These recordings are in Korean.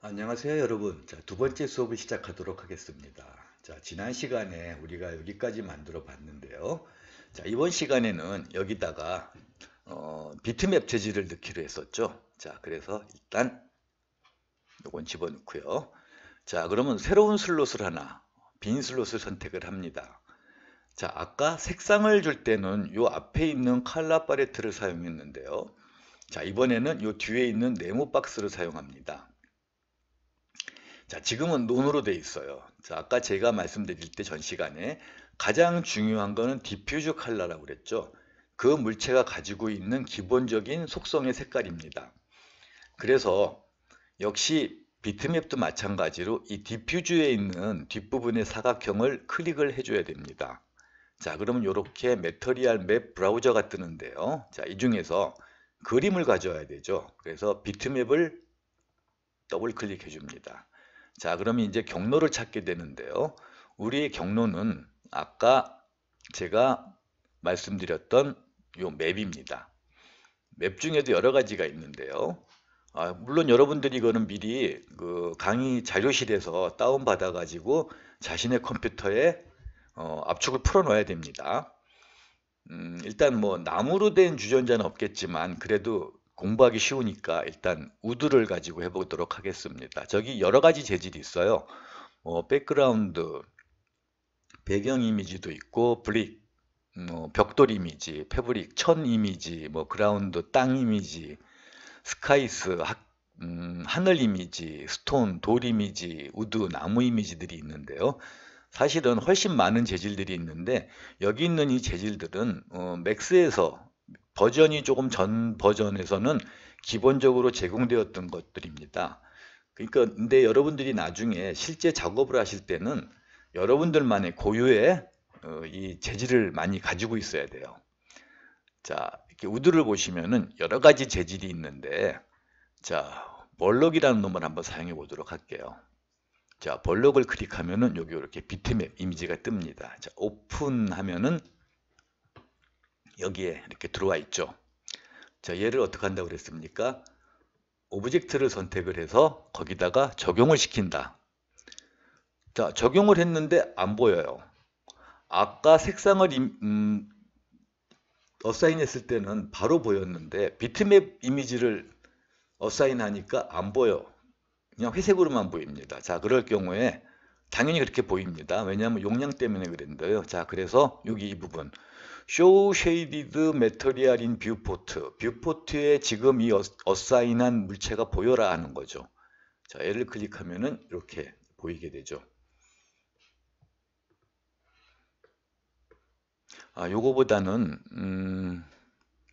안녕하세요, 여러분. 자, 두 번째 수업을 시작하도록 하겠습니다. 자, 지난 시간에 우리가 여기까지 만들어 봤는데요. 자, 이번 시간에는 여기다가 비트맵 재질을 넣기로 했었죠. 자, 그래서 일단 요건 집어넣고요. 자, 그러면 새로운 슬롯을 하나, 빈 슬롯을 선택을 합니다. 자, 아까 색상을 줄 때는 요 앞에 있는 컬러 팔레트를 사용했는데요. 자, 이번에는 요 뒤에 있는 네모 박스를 사용합니다. 자, 지금은 논으로 돼 있어요. 자, 아까 제가 말씀드릴 때 전 시간에 가장 중요한 거는 디퓨즈 컬러라고 그랬죠. 그 물체가 가지고 있는 기본적인 속성의 색깔입니다. 그래서 역시 비트맵도 마찬가지로 이 디퓨즈에 있는 뒷부분의 사각형을 클릭을 해줘야 됩니다. 자, 그러면 이렇게 매터리얼 맵 브라우저가 뜨는데요. 자, 이 중에서 그림을 가져와야 되죠. 그래서 비트맵을 더블 클릭해 줍니다. 자, 그러면 이제 경로를 찾게 되는데요. 우리의 경로는 아까 제가 말씀드렸던 요 맵입니다. 맵 중에도 여러 가지가 있는데요. 물론 여러분들이 이거는 미리 그 강의 자료실에서 다운받아 가지고 자신의 컴퓨터에 압축을 풀어 놓아야 됩니다. 일단 뭐 나무로 된 주전자는 없겠지만 그래도 공부하기 쉬우니까 일단 우드를 가지고 해보도록 하겠습니다. 저기 여러 가지 재질이 있어요. 백그라운드, 배경 이미지도 있고, 브릭, 벽돌 이미지, 패브릭, 천 이미지, 뭐 그라운드, 땅 이미지, 스카이스, 하늘 이미지, 스톤, 돌 이미지, 우드, 나무 이미지들이 있는데요. 사실은 훨씬 많은 재질들이 있는데 여기 있는 이 재질들은 맥스에서 버전이 조금 전 버전에서는 기본적으로 제공되었던 것들입니다. 그러니까 근데 여러분들이 나중에 실제 작업을 하실 때는 여러분들만의 고유의 이 재질을 많이 가지고 있어야 돼요. 자, 이렇게 우드를 보시면은 여러 가지 재질이 있는데 자, 멀럭이라는 놈을 한번 사용해 보도록 할게요. 자, 볼록을 클릭하면은 여기 이렇게 비트맵 이미지가 뜹니다. 자, 오픈하면은 여기에 이렇게 들어와 있죠. 자, 얘를 어떻게 한다고 그랬습니까? 오브젝트를 선택을 해서 거기다가 적용을 시킨다. 자, 적용을 했는데 안 보여요. 아까 색상을 어사인했을 때는 바로 보였는데 비트맵 이미지를 어사인하니까 안 보여. 그냥 회색으로만 보입니다. 자, 그럴 경우에 당연히 그렇게 보입니다. 왜냐하면 용량 때문에 그랬는데요. 자, 그래서 여기 이 부분 Show Shaded Material in Viewport. 뷰포트에 지금 이 어사인한 물체가 보여라 하는 거죠. 자, 얘를 클릭하면은 이렇게 보이게 되죠. 요거보다는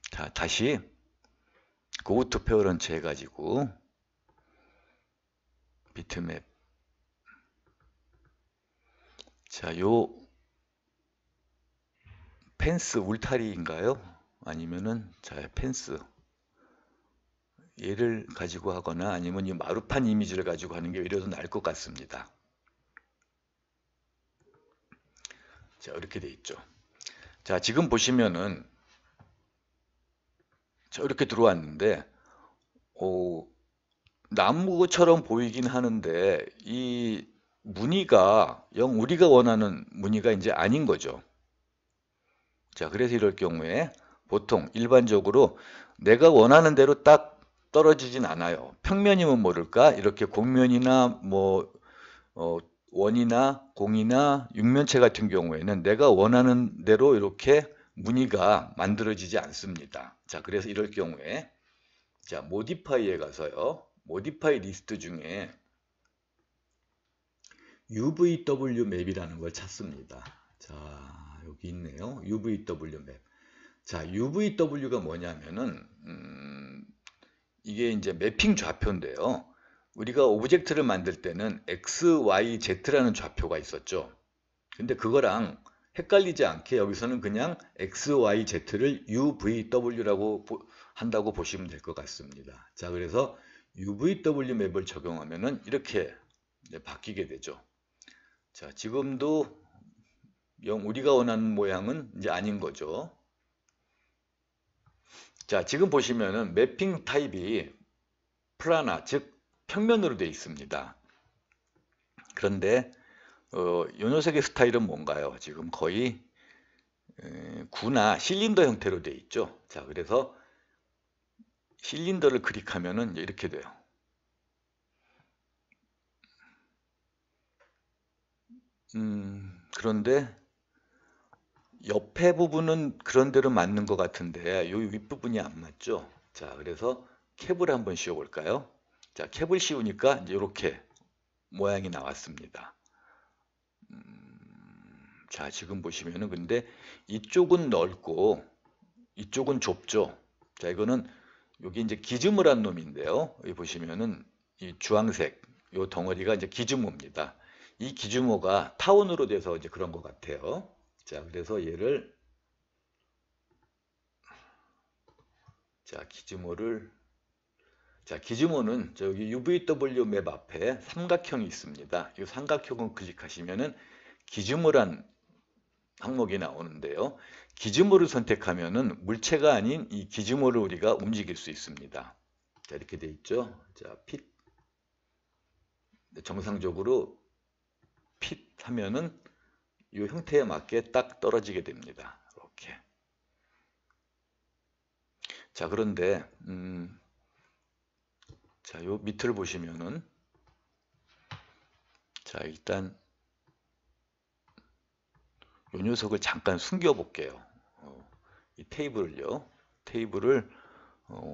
자, 다시 Go to Parent 해가지고 비트맵. 자, 요 펜스 울타리인가요? 아니면은 자, 펜스 얘를 가지고 하거나 아니면 이 마루판 이미지를 가지고 하는 게 오히려 더 나을 것 같습니다. 자, 이렇게 돼 있죠. 자, 지금 보시면은 자, 이렇게 들어왔는데 나무처럼 보이긴 하는데 이 무늬가 영 우리가 원하는 무늬가 이제 아닌 거죠. 자, 그래서 이럴 경우에 보통 일반적으로 내가 원하는 대로 딱 떨어지진 않아요. 평면이면 모를까 이렇게 곡면이나 뭐 원이나 공이나 육면체 같은 경우에는 내가 원하는 대로 이렇게 무늬가 만들어지지 않습니다. 자, 그래서 이럴 경우에 자, 모디파이에 가서요. 모디파이 리스트 중에 UVW 맵이라는 걸 찾습니다. 자, 여기 있네요. UVW 맵. 자, UVW가 뭐냐면은 이게 이제 매핑 좌표인데요. 우리가 오브젝트를 만들 때는 X, Y, Z라는 좌표가 있었죠. 근데 그거랑 헷갈리지 않게 여기서는 그냥 X, Y, Z를 UVW라고 한다고 보시면 될 것 같습니다. 자, 그래서 UVW 맵을 적용하면은 이렇게 바뀌게 되죠. 자, 지금도 우리가 원하는 모양은 이제 아닌 거죠. 자, 지금 보시면은 매핑 타입이 플라나, 즉 평면으로 되어 있습니다. 그런데 이 녀석의 스타일은 뭔가요? 지금 거의 구나 실린더 형태로 되어 있죠. 자, 그래서 실린더를 클릭하면은 이렇게 돼요. 그런데 옆에 부분은 그런 대로 맞는 것 같은데 이 윗부분이 안 맞죠. 자, 그래서 캡을 한번 씌워 볼까요? 자, 캡을 씌우니까 이제 이렇게 모양이 나왔습니다. 자, 지금 보시면은 근데 이쪽은 넓고 이쪽은 좁죠. 자, 이거는 여기 이제 기즈모란 놈인데요. 여기 보시면은 이 주황색 요 덩어리가 이제 기즈모입니다. 이 기즈모가 타원으로 돼서 이제 그런 것 같아요. 자, 그래서 얘를 기즈모는 저기 UVW 맵 앞에 삼각형이 있습니다. 이 삼각형을 클릭하시면은 기즈모란 항목이 나오는데요. 기즈모를 선택하면은 물체가 아닌 이 기즈모를 우리가 움직일 수 있습니다. 자, 이렇게 돼 있죠. 자, 핏. 정상적으로 핏 하면은 이 형태에 맞게 딱 떨어지게 됩니다. 이렇게. 자, 그런데 자, 요 밑을 보시면은 자, 일단 요 녀석을 잠깐 숨겨 볼게요. 이 테이블을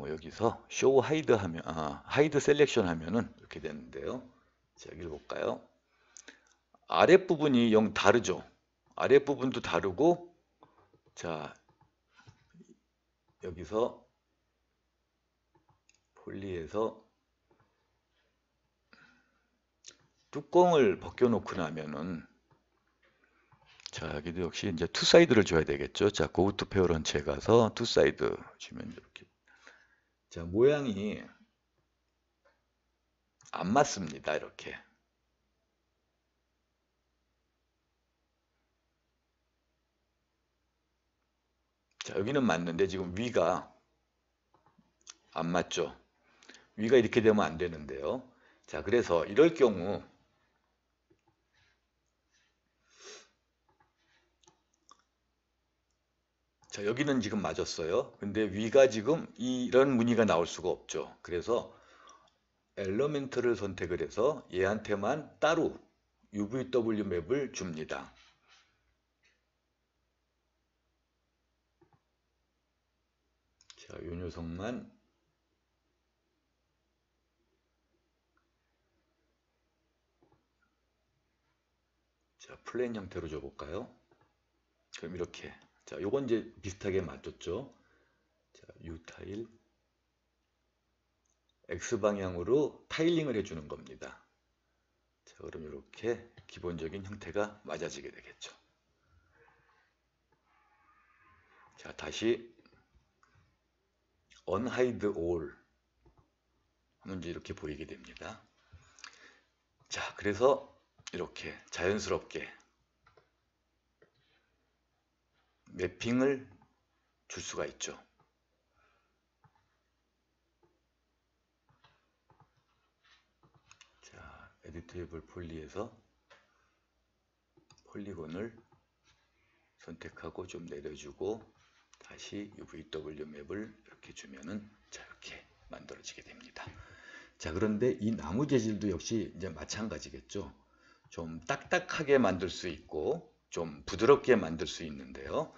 여기서 쇼 하이드 하면 하이드 셀렉션 하면은 이렇게 되는데요. 자, 여기를 볼까요? 아랫부분이 영 다르죠. 아랫부분도 다르고 자, 여기서 폴리에서 뚜껑을 벗겨놓고 나면은 자, 여기도 역시 이제 투 사이드를 줘야 되겠죠. 자, go to parent에 가서 투 사이드 주면 이렇게. 자, 모양이 안 맞습니다. 이렇게. 자, 여기는 맞는데 지금 위가 안 맞죠. 위가 이렇게 되면 안 되는데요. 자, 그래서 이럴 경우 자, 여기는 지금 맞았어요. 근데 위가 지금 이런 무늬가 나올 수가 없죠. 그래서 엘러멘트를 선택을 해서 얘한테만 따로 UVW 맵을 줍니다. 자, 요 녀석만 자, 플레인 형태로 줘볼까요? 그럼 이렇게. 자, 요건 이제 비슷하게 맞췄죠. 자, U 타일 X 방향으로 타일링을 해주는 겁니다. 자, 그럼 이렇게 기본적인 형태가 맞아지게 되겠죠. 자, 다시 unhide all 하면 이제 이렇게 보이게 됩니다. 자, 그래서 이렇게 자연스럽게 매핑을 줄 수가 있죠. 자, 에디테이블 폴리에서 폴리곤을 선택하고 좀 내려주고 다시 UVW 맵을 이렇게 주면은 자, 이렇게 만들어지게 됩니다. 자, 그런데 이 나무 재질도 역시 이제 마찬가지겠죠. 좀 딱딱하게 만들 수 있고 좀 부드럽게 만들 수 있는데요.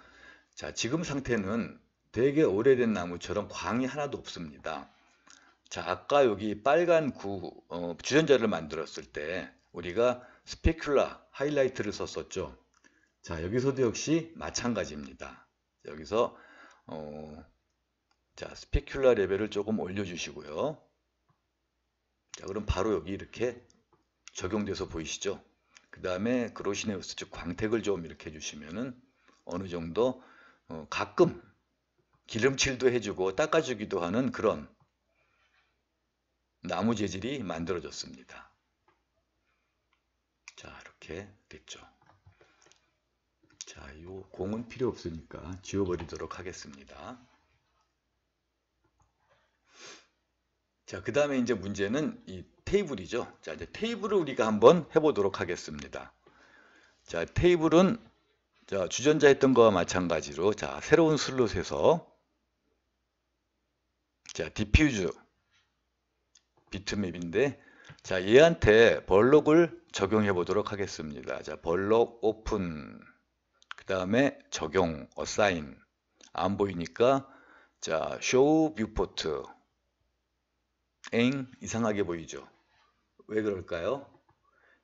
자, 지금 상태는 되게 오래된 나무처럼 광이 하나도 없습니다. 자, 아까 여기 빨간 주전자를 만들었을 때 우리가 스페큘라 하이라이트를 썼었죠. 자, 여기서도 역시 마찬가지입니다. 여기서 자, 스페큘라 레벨을 조금 올려주시고요. 자, 그럼 바로 여기 이렇게 적용돼서 보이시죠? 그 다음에 그로시네우스 즉 광택을 좀 이렇게 해주시면은 어느 정도 가끔 기름칠도 해주고 닦아주기도 하는 그런 나무 재질이 만들어졌습니다. 자, 이렇게 됐죠. 자, 이 공은 필요 없으니까 지워버리도록 하겠습니다. 자, 그 다음에 이제 문제는 이 테이블이죠. 자, 이제 테이블을 우리가 한번 해보도록 하겠습니다. 자, 테이블은 자, 주전자 했던 거와 마찬가지로 자, 새로운 슬롯에서 자, 디퓨즈 비트맵인데 자, 얘한테 벌록을 적용해 보도록 하겠습니다. 자, 벌록 오픈 그 다음에 적용 어사인 안 보이니까 자, 쇼 뷰포트 엥 이상하게 보이죠. 왜 그럴까요?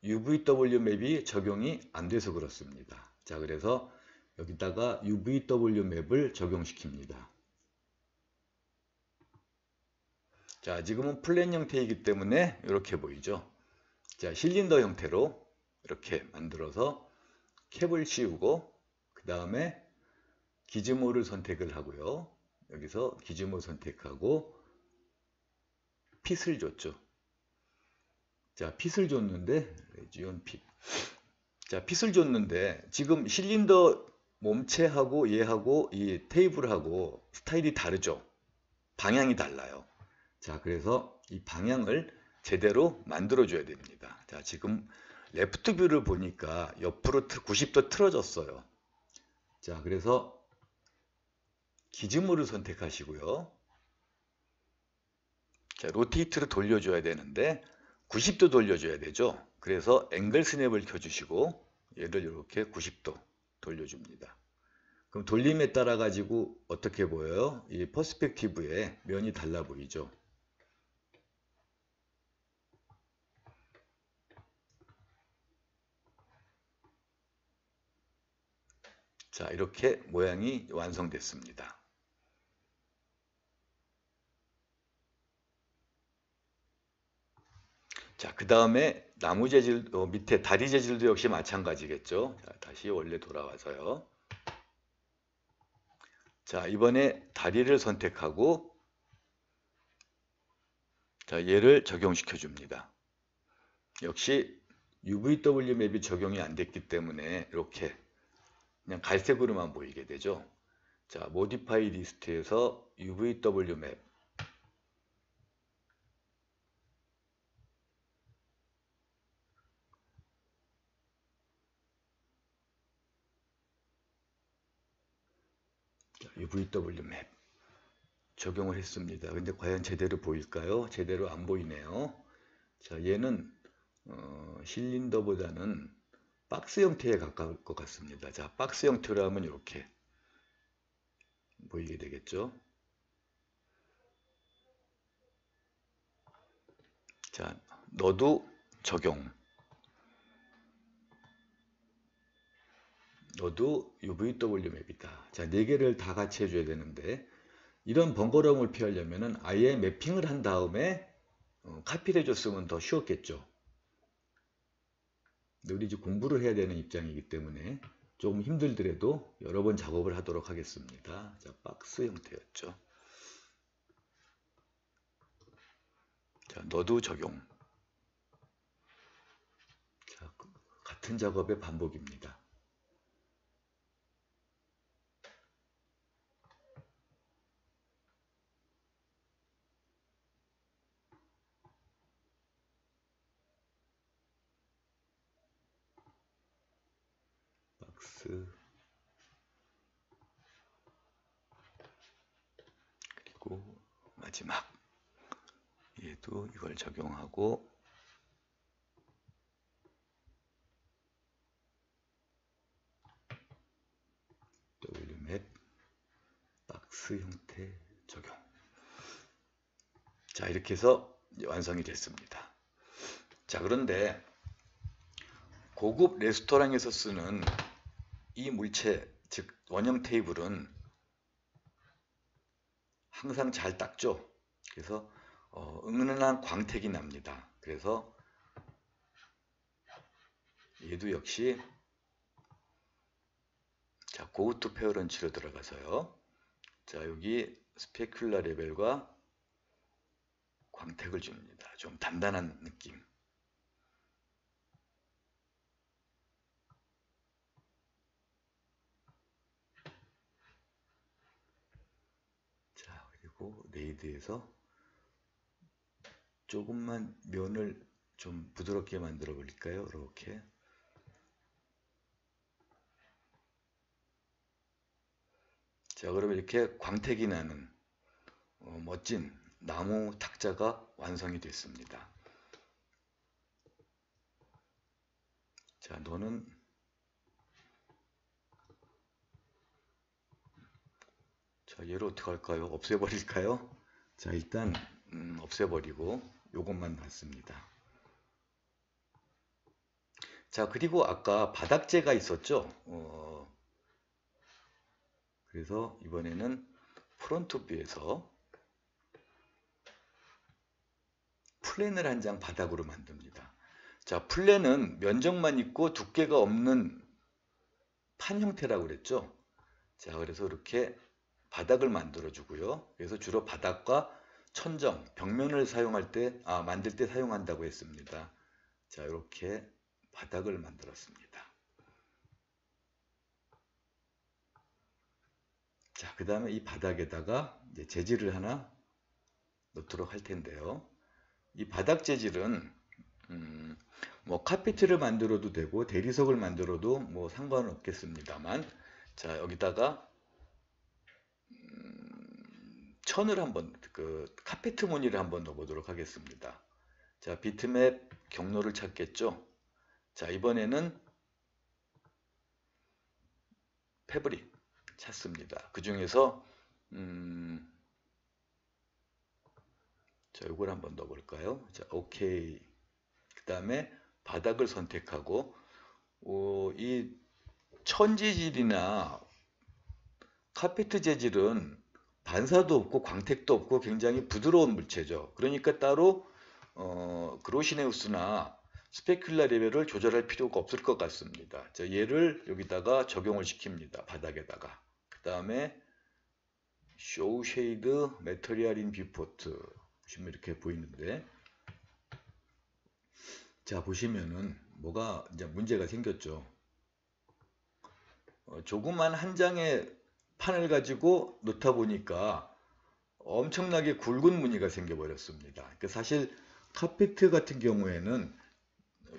UVW 맵이 적용이 안 돼서 그렇습니다. 자, 그래서 여기다가 UVW 맵을 적용시킵니다. 자, 지금은 플랜 형태이기 때문에 이렇게 보이죠. 자, 실린더 형태로 이렇게 만들어서 캡을 씌우고 그 다음에 기즈모를 선택을 하고요. 여기서 기즈모 선택하고 핏을 줬죠. 자, 핏을 줬는데 레지온 핏. 자, 핏을 줬는데 지금 실린더 몸체하고 얘하고 이 테이블하고 스타일이 다르죠. 방향이 달라요. 자, 그래서 이 방향을 제대로 만들어 줘야 됩니다. 자, 지금 레프트 뷰를 보니까 옆으로 90도 틀어졌어요. 자, 그래서 기즈모를 선택하시고요. 자, 로테이트를 돌려줘야 되는데 90도 돌려줘야 되죠. 그래서 앵글 스냅을 켜주시고 얘를 이렇게 90도 돌려줍니다. 그럼 돌림에 따라 가지고 어떻게 보여요? 이 퍼스펙티브의 면이 달라 보이죠. 자, 이렇게 모양이 완성됐습니다. 자, 그 다음에 나무 재질, 밑에 다리 재질도 역시 마찬가지겠죠. 자, 다시 원래 돌아와서요. 자, 이번에 다리를 선택하고 자, 얘를 적용시켜 줍니다. 역시 UVW 맵이 적용이 안 됐기 때문에 이렇게 그냥 갈색으로만 보이게 되죠. 자, 모디파이 리스트에서 UVW 맵 UVW 맵 적용을 했습니다. 근데 과연 제대로 보일까요? 제대로 안 보이네요. 자, 얘는 실린더보다는 박스 형태에 가까울 것 같습니다. 자, 박스 형태로 하면 이렇게 보이게 되겠죠. 자, 너도 적용. 너도 UVW 맵이다. 자, 4개를 다 같이 해줘야 되는데 이런 번거로움을 피하려면 아예 매핑을 한 다음에 카피를 해줬으면 더 쉬웠겠죠. 근데 우리 이제 공부를 해야 되는 입장이기 때문에 조금 힘들더라도 여러 번 작업을 하도록 하겠습니다. 자, 박스 형태였죠. 자, 너도 적용. 자, 같은 작업의 반복입니다. 박스 그리고 마지막 얘도 이걸 적용하고 W맵 박스 형태 적용. 자, 이렇게 해서 완성이 됐습니다. 자, 그런데 고급 레스토랑에서 쓰는 이 물체, 즉 원형 테이블은 항상 잘 닦죠. 그래서 은은한 광택이 납니다. 그래서 얘도 역시 자, Go to Parent로 들어가서요. 자, 여기 스페큘라 레벨과 광택을 줍니다. 좀 단단한 느낌. 자, 그리고 레이드에서 조금만 면을 좀 부드럽게 만들어 볼까요? 이렇게. 자, 그러면 이렇게 광택이 나는 멋진 나무 탁자가 완성이 됐습니다. 자, 너는 자, 얘를 어떻게 할까요? 없애버릴까요? 자, 일단 없애버리고 요것만 놨습니다. 자, 그리고 아까 바닥재가 있었죠? 그래서 이번에는 프론트 뷰에서 플랜을 한 장 바닥으로 만듭니다. 자, 플랜은 면적만 있고 두께가 없는 판 형태라고 그랬죠? 자, 그래서 이렇게 바닥을 만들어 주고요. 그래서 주로 바닥과 천정, 벽면을 사용할 때, 만들 때 사용한다고 했습니다. 자, 이렇게 바닥을 만들었습니다. 자, 그 다음에 이 바닥에다가 이제 재질을 하나 넣도록 할 텐데요. 이 바닥 재질은 뭐 카페트를 만들어도 되고 대리석을 만들어도 뭐 상관은 없겠습니다만, 자, 여기다가 천을 한번 카페트 무늬를 한번 넣어보도록 하겠습니다. 자, 비트맵 경로를 찾겠죠. 자, 이번에는 패브릭 찾습니다. 그 중에서 자, 이걸 한번 넣어볼까요? 자, 오케이. 그 다음에 바닥을 선택하고 이 천 재질이나 카페트 재질은 반사도 없고 광택도 없고 굉장히 부드러운 물체죠. 그러니까 따로 그로시네우스나 스페큘라 레벨을 조절할 필요가 없을 것 같습니다. 자, 얘를 여기다가 적용을 시킵니다. 바닥에다가. 그 다음에 쇼 쉐이드 메터리얼 인 뷰포트 보시면 이렇게 보이는데, 자, 보시면은 뭐가 이제 문제가 생겼죠. 조그만 한 장의 판을 가지고 놓다 보니까 엄청나게 굵은 무늬가 생겨 버렸습니다. 그러니까 사실 카페트 같은 경우에는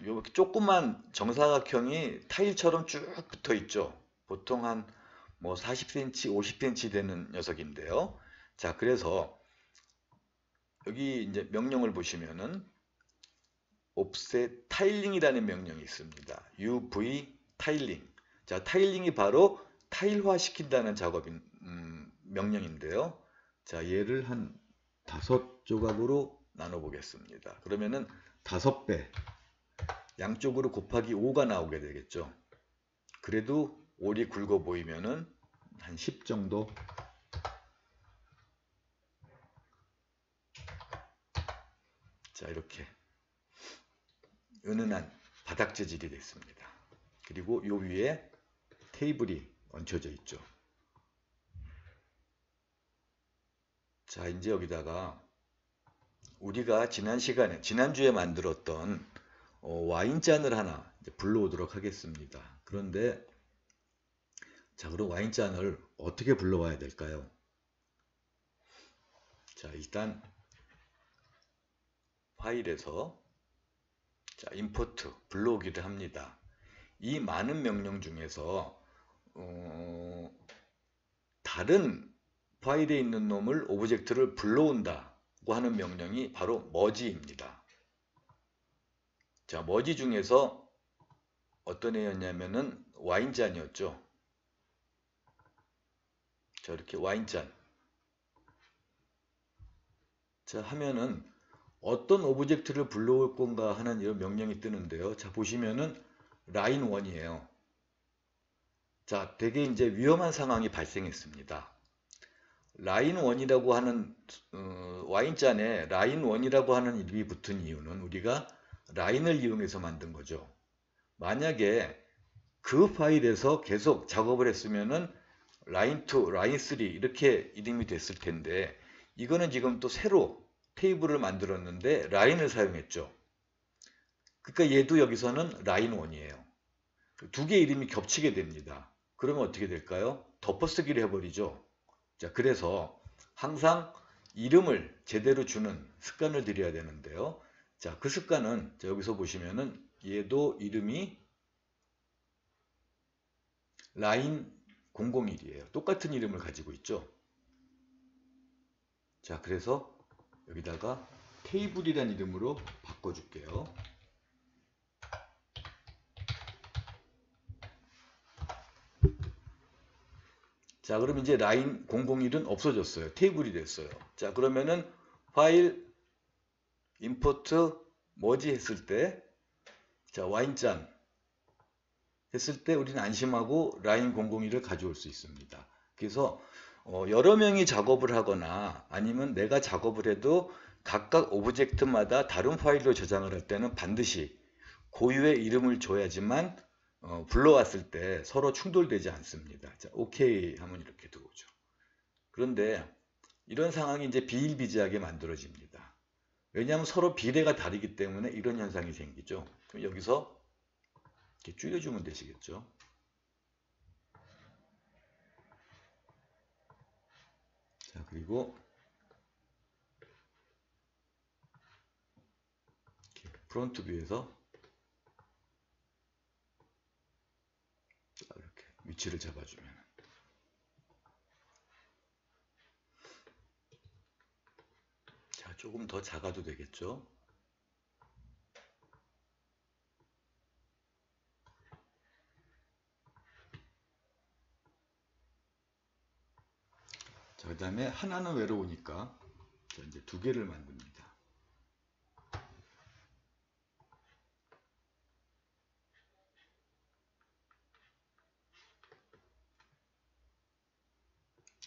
이렇게 조그만 정사각형이 타일처럼 쭉 붙어 있죠. 보통 한 뭐 40cm, 50cm 되는 녀석인데요. 자, 그래서 여기 이제 명령을 보시면은 offset 타일링이라는 명령이 있습니다. UV 타일링. 자, 타일링이 바로 타일화 시킨다는 작업인 명령인데요. 자, 얘를 한 5조각으로 나눠 보겠습니다. 그러면은 5배, 양쪽으로 곱하기 5가 나오게 되겠죠. 그래도 올이 굵어 보이면은 한 10 정도. 자, 이렇게 은은한 바닥 재질이 됐습니다. 그리고 요 위에 테이블이 얹혀져 있죠. 자, 이제 여기다가 우리가 지난주에 만들었던 와인잔을 하나 불러오도록 하겠습니다. 그런데 자, 그럼 와인잔을 어떻게 불러와야 될까요? 자, 일단 파일에서 자, 임포트 불러오기를 합니다. 이 많은 명령 중에서 다른 파일에 있는 놈을 오브젝트를 불러온다고 하는 명령이 바로 머지입니다. 자, 머지 중에서 어떤 애였냐면은 와인잔이었죠. 자, 이렇게 와인잔. 자, 하면은 어떤 오브젝트를 불러올 건가 하는 이런 명령이 뜨는데요. 자, 보시면은 라인 1이에요. 자, 되게 이제 위험한 상황이 발생했습니다. 라인 1이라고 하는 와인잔에 라인 1이라고 하는 이름이 붙은 이유는 우리가 라인을 이용해서 만든 거죠. 만약에 그 파일에서 계속 작업을 했으면은 라인 2, 라인 3 이렇게 이름이 됐을 텐데, 이거는 지금 또 새로 테이블을 만들었는데 라인을 사용했죠. 그러니까 얘도 여기서는 라인 1이에요. 두 개의 이름이 겹치게 됩니다. 그러면 어떻게 될까요? 덮어쓰기를 해버리죠. 자, 그래서 항상 이름을 제대로 주는 습관을 들여야 되는데요. 자, 그 습관은 여기서 보시면은 얘도 이름이 라인 001이에요. 똑같은 이름을 가지고 있죠. 자, 그래서 여기다가 테이블이라는 이름으로 바꿔줄게요. 자, 그럼 이제 라인 001은 없어졌어요. 테이블이 됐어요. 자, 그러면은 파일 임포트 머지 했을 때, 자, 와인잔 했을 때 우리는 안심하고 라인 001을 가져올 수 있습니다. 그래서 여러 명이 작업을 하거나 아니면 내가 작업을 해도 각각 오브젝트마다 다른 파일로 저장을 할 때는 반드시 고유의 이름을 줘야지만 불러왔을 때 서로 충돌되지 않습니다. 자, 오케이 하면 이렇게 들어오죠. 그런데 이런 상황이 이제 비일비재하게 만들어집니다. 왜냐하면 서로 비례가 다르기 때문에 이런 현상이 생기죠. 그럼 여기서 이렇게 줄여주면 되시겠죠. 자, 그리고 이렇게 프론트 뷰에서 이렇게 위치를 잡아주면, 자, 조금 더 작아도 되겠죠. 자, 그 다음에 하나는 외로우니까 자, 이제 두 개를 만듭니다.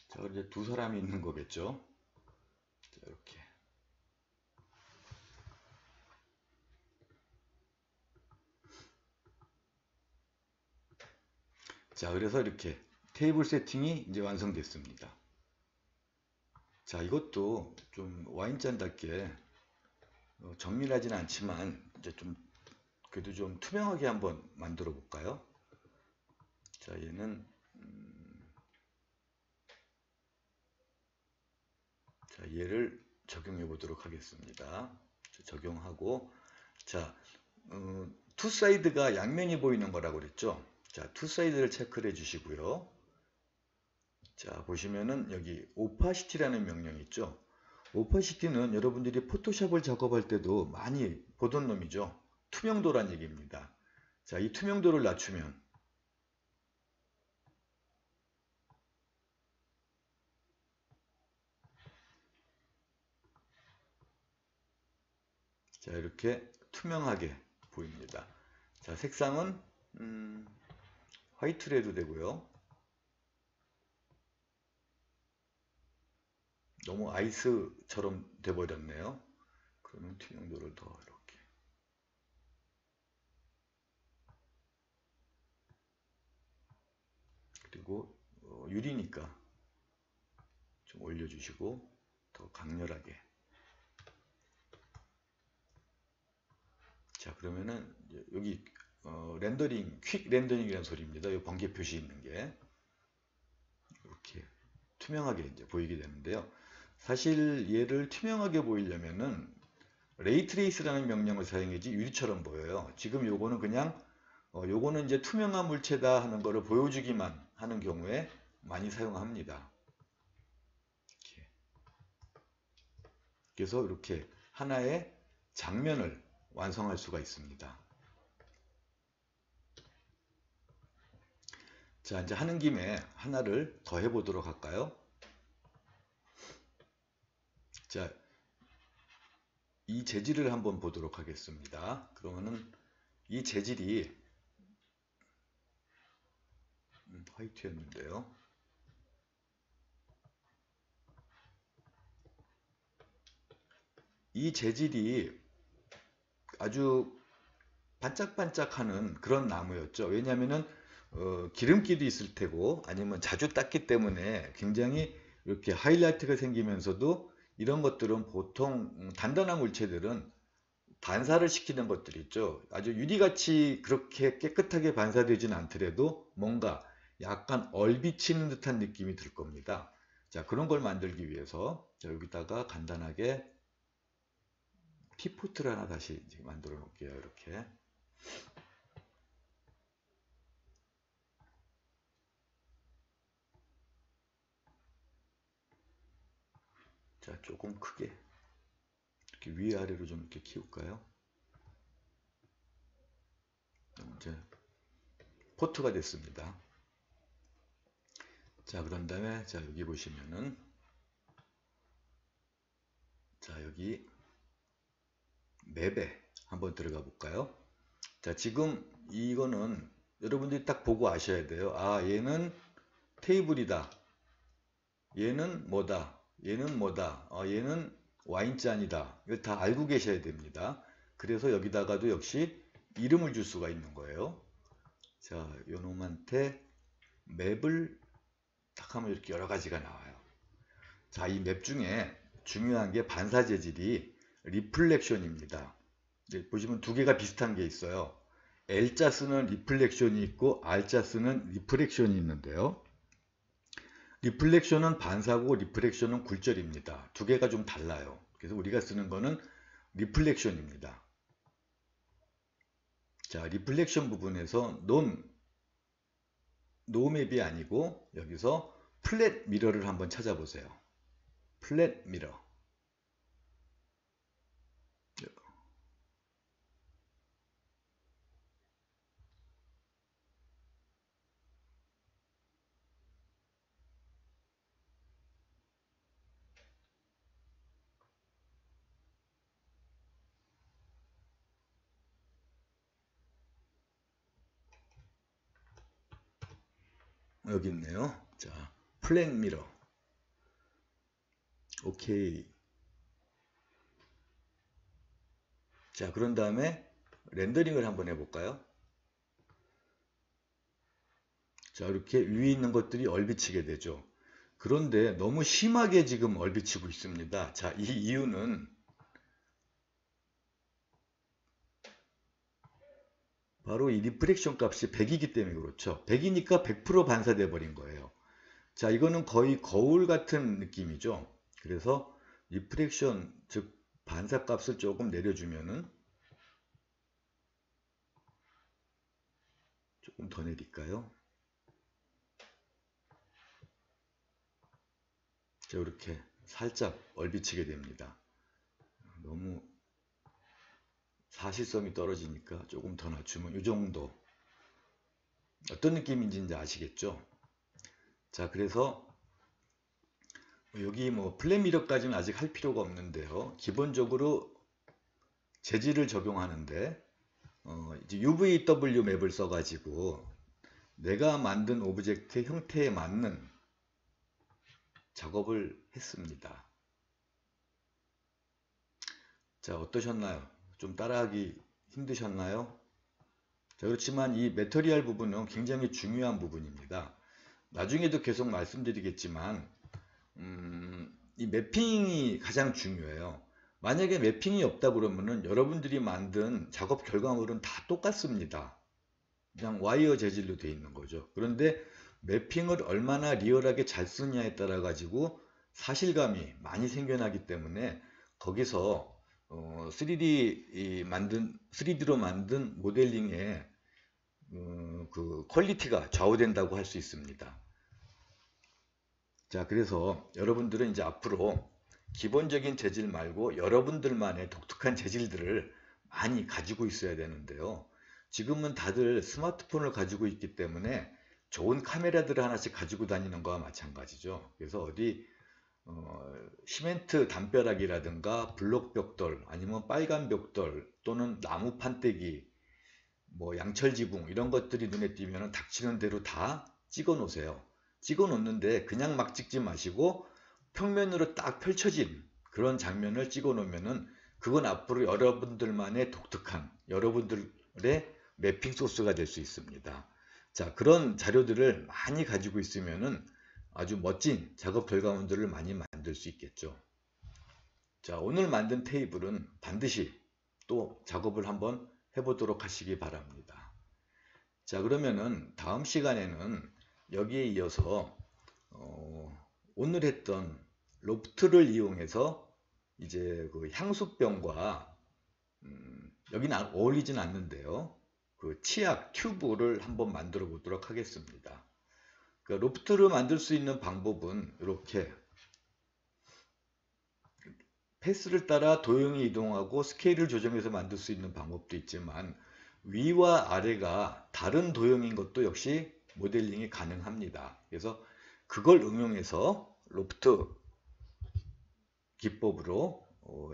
자, 이제 두 사람이 있는 거겠죠. 자, 이렇게. 자, 그래서 이렇게 테이블 세팅이 이제 완성됐습니다. 자, 이것도 좀 와인잔답게 정밀하진 않지만 이제 좀 그래도 좀 투명하게 한번 만들어 볼까요? 자, 얘는 자, 얘를 적용해 보도록 하겠습니다. 자, 적용하고, 자, 투 사이드가 양면이 보이는 거라고 그랬죠? 자, 투 사이드를 체크를 해 주시고요. 자, 보시면은 여기 오파시티라는 명령이 있죠? 오파시티는 여러분들이 포토샵을 작업할 때도 많이 보던 놈이죠? 투명도란 얘기입니다. 자, 이 투명도를 낮추면, 자, 이렇게 투명하게 보입니다. 자, 색상은 화이트로 해도 되고요. 너무 아이스처럼 돼버렸네요. 그러면 투명도를 더 이렇게. 그리고 유리니까 좀 올려주시고 더 강렬하게. 자, 그러면은 여기 렌더링, 퀵 렌더링이라는 소리입니다. 이 번개 표시 있는 게 이렇게 투명하게 이제 보이게 되는데요. 사실 얘를 투명하게 보이려면은 레이트레이스라는 명령을 사용해야지 유리처럼 보여요. 지금 요거는 그냥 요거는 이제 투명한 물체다 하는 거를 보여주기만 하는 경우에 많이 사용합니다. 이렇게. 그래서 이렇게 하나의 장면을 완성할 수가 있습니다. 자, 이제 하는 김에 하나를 더 해보도록 할까요? 자, 이 재질을 한번 보도록 하겠습니다. 그러면은 이 재질이 화이트였는데요. 이 재질이 아주 반짝반짝하는 그런 나무였죠. 왜냐하면은 기름기도 있을 테고 아니면 자주 닦기 때문에 굉장히 이렇게 하이라이트가 생기면서도 이런 것들은 보통 단단한 물체들은 반사를 시키는 것들이 있죠. 아주 유리같이 그렇게 깨끗하게 반사되지는 않더라도 뭔가 약간 얼비치는 듯한 느낌이 들 겁니다. 자, 그런 걸 만들기 위해서 자, 여기다가 간단하게 T포트를 하나 다시 만들어 놓을게요. 이렇게. 자, 조금 크게 이렇게 위아래로 좀 이렇게 키울까요? 이제 포트가 됐습니다. 자, 그런 다음에 자, 여기 보시면은 자, 여기 맵에 한번 들어가 볼까요? 자, 지금 이거는 여러분들이 딱 보고 아셔야 돼요. 아, 얘는 테이블이다. 얘는 뭐다. 얘는 뭐다. 얘는 와인잔이다. 이걸 다 알고 계셔야 됩니다. 그래서 여기다가도 역시 이름을 줄 수가 있는 거예요. 자, 요놈한테 맵을 딱 하면 이렇게 여러 가지가 나와요. 자, 이 맵 중에 중요한 게 반사 재질이 리플렉션입니다. 보시면 두 개가 비슷한 게 있어요. L자 쓰는 리플렉션이 있고 R자 쓰는 리프렉션이 있는데요. 리플렉션은 반사고 리프렉션은 굴절입니다. 두 개가 좀 달라요. 그래서 우리가 쓰는 거는 리플렉션입니다. 자, 리플렉션 부분에서 노맵이 아니고 여기서 플랫 미러를 한번 찾아보세요. 플랫 미러. 여기 있네요. 자, 플랫 미러. 오케이. 자, 그런 다음에 렌더링을 한번 해볼까요? 자, 이렇게 위에 있는 것들이 얼비치게 되죠. 그런데 너무 심하게 지금 얼비치고 있습니다. 자, 이 이유는 바로 이 리프렉션 값이 100이기 때문에 그렇죠. 100이니까 100% 반사돼 버린 거예요. 자, 이거는 거의 거울 같은 느낌이죠. 그래서 리프렉션, 즉 반사 값을 조금 내려주면은 조금 더 내릴까요? 자, 이렇게 살짝 얼비치게 됩니다. 너무 사실성이 떨어지니까 조금 더 낮추면 이 정도. 어떤 느낌인지 이제 아시겠죠? 자, 그래서 여기 뭐 플랫 미러까지는 아직 할 필요가 없는데요. 기본적으로 재질을 적용하는데 이제 UVW 맵을 써가지고 내가 만든 오브젝트의 형태에 맞는 작업을 했습니다. 자, 어떠셨나요? 좀 따라하기 힘드셨나요? 자, 그렇지만 이 매터리얼 부분은 굉장히 중요한 부분입니다. 나중에도 계속 말씀드리겠지만 이 매핑이 가장 중요해요. 만약에 매핑이 없다 그러면은 여러분들이 만든 작업 결과물은 다 똑같습니다. 그냥 와이어 재질로 되어 있는 거죠. 그런데 매핑을 얼마나 리얼하게 잘 쓰느냐에 따라 가지고 사실감이 많이 생겨나기 때문에 거기서 3D로 만든 모델링의 그 퀄리티가 좌우된다고 할 수 있습니다. 자, 그래서 여러분들은 이제 앞으로 기본적인 재질 말고 여러분들만의 독특한 재질들을 많이 가지고 있어야 되는데요. 지금은 다들 스마트폰을 가지고 있기 때문에 좋은 카메라들을 하나씩 가지고 다니는 거와 마찬가지죠. 그래서 어디 시멘트 담벼락이라든가 블록 벽돌 아니면 빨간 벽돌 또는 나무 판때기 뭐 양철 지붕 이런 것들이 눈에 띄면 닥치는 대로 다 찍어 놓으세요. 찍어 놓는데 그냥 막 찍지 마시고 평면으로 딱 펼쳐진 그런 장면을 찍어 놓으면은 그건 앞으로 여러분들만의 독특한 여러분들의 매핑 소스가 될 수 있습니다. 자, 그런 자료들을 많이 가지고 있으면은 아주 멋진 작업 결과물들을 많이 만들 수 있겠죠. 자, 오늘 만든 테이블은 반드시 또 작업을 한번 해보도록 하시기 바랍니다. 자, 그러면은 다음 시간에는 여기에 이어서 오늘 했던 로프트를 이용해서 이제 그 향수병과 여기는 어울리진 않는데요. 그 치약 튜브를 한번 만들어 보도록 하겠습니다. 그 로프트를 만들 수 있는 방법은 이렇게 패스를 따라 도형이 이동하고 스케일을 조정해서 만들 수 있는 방법도 있지만 위와 아래가 다른 도형인 것도 역시 모델링이 가능합니다. 그래서 그걸 응용해서 로프트 기법으로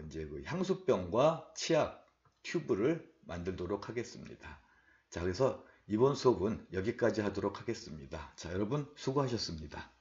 이제 그 향수병과 치약 튜브를 만들도록 하겠습니다. 자, 그래서 이번 수업은 여기까지 하도록 하겠습니다. 자, 여러분 수고하셨습니다.